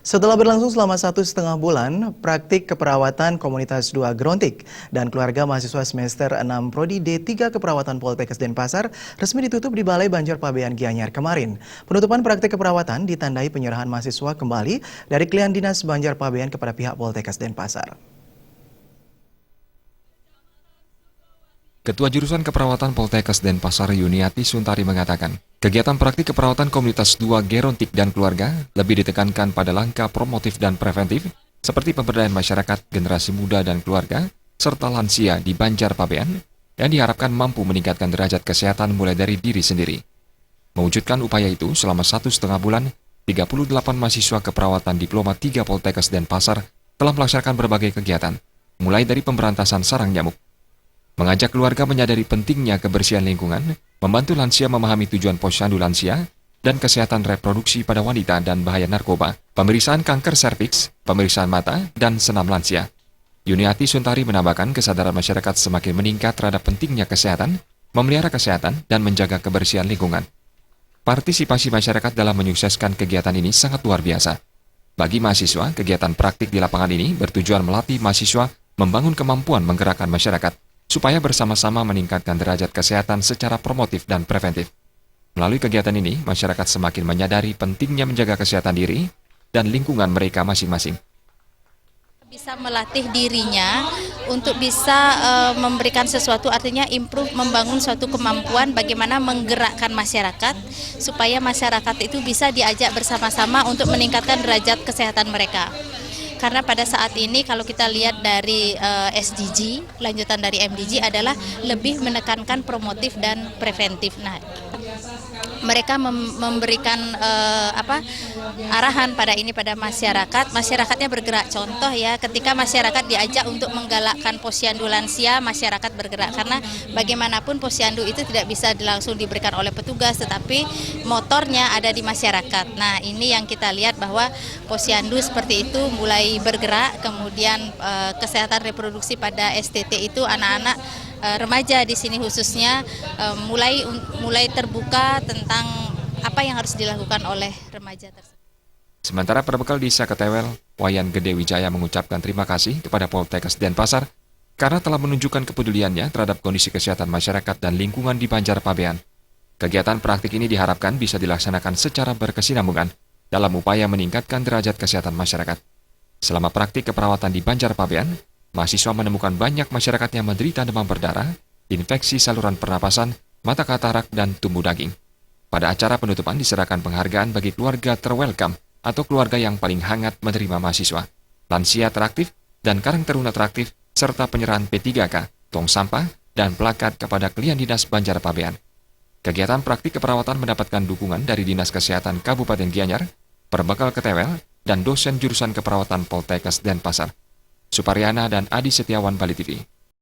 Setelah berlangsung selama 1,5 bulan, praktik keperawatan Komunitas 2 Gerontik dan keluarga mahasiswa semester 6 Prodi D3 Keperawatan Poltekkes Denpasar resmi ditutup di Balai Banjarpabean Gianyar kemarin. Penutupan praktik keperawatan ditandai penyerahan mahasiswa kembali dari klien dinas Banjarpabean kepada pihak Poltekkes Denpasar. Ketua Jurusan Keperawatan Poltekkes Denpasar Yuniati Suntari mengatakan, kegiatan praktik keperawatan Komunitas 2 Gerontik dan keluarga lebih ditekankan pada langkah promotif dan preventif seperti pemberdayaan masyarakat, generasi muda dan keluarga, serta lansia di Banjarpabean yang diharapkan mampu meningkatkan derajat kesehatan mulai dari diri sendiri. Mewujudkan upaya itu, selama 1,5 bulan, 38 mahasiswa keperawatan Diploma 3 Poltekkes Denpasar telah melaksanakan berbagai kegiatan, mulai dari pemberantasan sarang nyamuk, mengajak keluarga menyadari pentingnya kebersihan lingkungan, membantu lansia memahami tujuan posyandu lansia, dan kesehatan reproduksi pada wanita dan bahaya narkoba, pemeriksaan kanker serviks, pemeriksaan mata, dan senam lansia. Yuniati Suntari menambahkan kesadaran masyarakat semakin meningkat terhadap pentingnya kesehatan, memelihara kesehatan, dan menjaga kebersihan lingkungan. Partisipasi masyarakat dalam menyukseskan kegiatan ini sangat luar biasa. Bagi mahasiswa, kegiatan praktik di lapangan ini bertujuan melatih mahasiswa membangun kemampuan menggerakkan masyarakat, supaya bersama-sama meningkatkan derajat kesehatan secara promotif dan preventif. Melalui kegiatan ini, masyarakat semakin menyadari pentingnya menjaga kesehatan diri dan lingkungan mereka masing-masing. Bisa melatih dirinya untuk bisa memberikan sesuatu, artinya improve, membangun suatu kemampuan bagaimana menggerakkan masyarakat, supaya masyarakat itu bisa diajak bersama-sama untuk meningkatkan derajat kesehatan mereka. Karena pada saat ini kalau kita lihat dari SDG, lanjutan dari MDG adalah lebih menekankan promotif dan preventif. Nah, mereka memberikan arahan pada masyarakat, masyarakatnya bergerak. Contoh ya, ketika masyarakat diajak untuk menggalakkan posyandu lansia, masyarakat bergerak. Karena bagaimanapun posyandu itu tidak bisa langsung diberikan oleh petugas, tetapi motornya ada di masyarakat. Nah, ini yang kita lihat bahwa posyandu seperti itu mulai bergerak, kemudian kesehatan reproduksi pada STT itu anak-anak remaja di sini khususnya mulai terbuka tentang apa yang harus dilakukan oleh remaja tersebut. Sementara berbekal di Saketewel, Wayan Gede Wijaya mengucapkan terima kasih kepada Poltekkes Denpasar karena telah menunjukkan kepeduliannya terhadap kondisi kesehatan masyarakat dan lingkungan di Banjarpabean. Kegiatan praktik ini diharapkan bisa dilaksanakan secara berkesinambungan dalam upaya meningkatkan derajat kesehatan masyarakat. Selama praktik keperawatan di Banjarpabean, mahasiswa menemukan banyak masyarakat yang menderita demam berdarah, infeksi saluran pernapasan, mata katarak, dan tumbuh daging. Pada acara penutupan diserahkan penghargaan bagi keluarga terwelcome atau keluarga yang paling hangat menerima mahasiswa, lansia teraktif, dan karang taruna teraktif, serta penyerahan P3K, tong sampah, dan plakat kepada klien dinas Banjarpabean. Kegiatan praktik keperawatan mendapatkan dukungan dari Dinas Kesehatan Kabupaten Gianyar, Perbekal Ketewel, dan dosen jurusan keperawatan Poltekkes Denpasar. Suparyana dan Adi Setiawan, Bali TV.